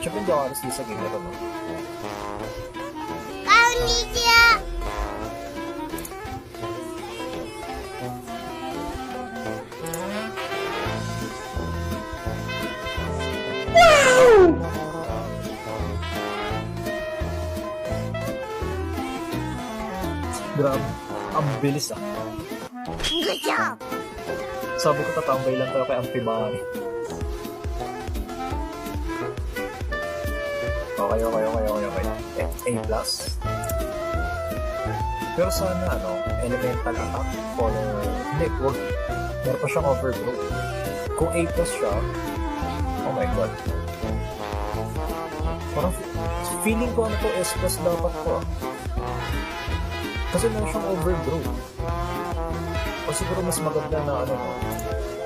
Siyempre hindi ako alas di sa game na to, no? Konnichiwa! Grabe, ang bilis ah. Good job! Sabi ko tatambay lang tayo kay Ampibari. Okay. A+. Pero sana elemental attack or hindi, wag. Meron pa siyang overgrowth. Kung A+ siya, oh my god. Parang feeling ko S+ dapat ko ah. Kasi meron siyang overgrowth. O siguro mas maganda na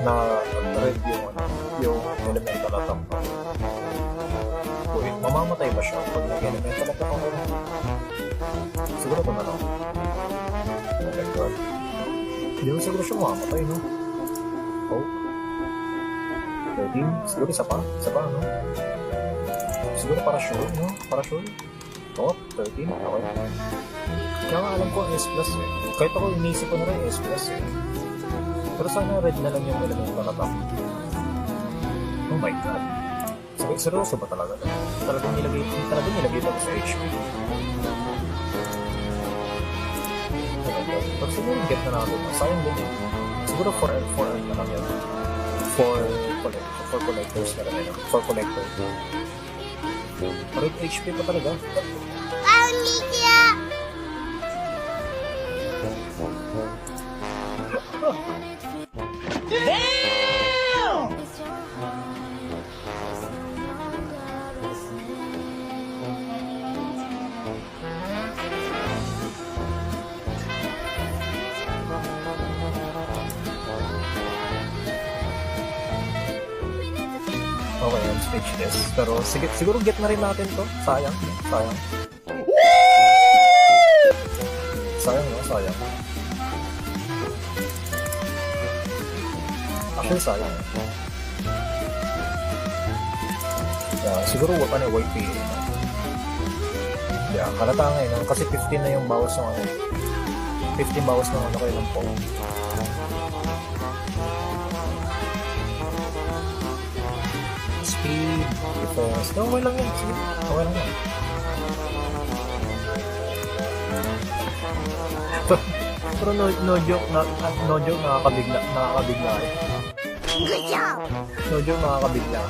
na red yung elemental attack. Uy, mamamatay ba siya pag nag-elemental attack ako? Siguro ito na lang. Oh my god. Hindi mo siguro siya mamamatay, no? Oh. 13. Siguro isa pa, no? Siguro para sure, no? Para sure. Oh, 13. Okay. Kaya nga alam ko ang S+, eh. Kahit ako inisip ko na rin S+, eh. Pero sana red na lang yung elemental attack. Oh my god. Seryoso ba talaga? Talagang nilagay ito sa HP. Pag siguro get na natin, sayang din eh. Siguro 4 na lang yan. For collectors na rin. For collectors. Red HP pa talaga. Konnichiwa! Okay, I'm speechless. Pero siguro get na rin natin to. Sayang. Sayang. Actually, sayang. Yeah, siguro white PA. Yeah, kalata ngayon. Kasi 15 na yung bawas ng 15 bawas ng kayo ng po. Speed, defense. Okay lang yan. Sige, okay lang yan. Pero no joke, nakakabigla eh. Good job! No joke, nakakabigla.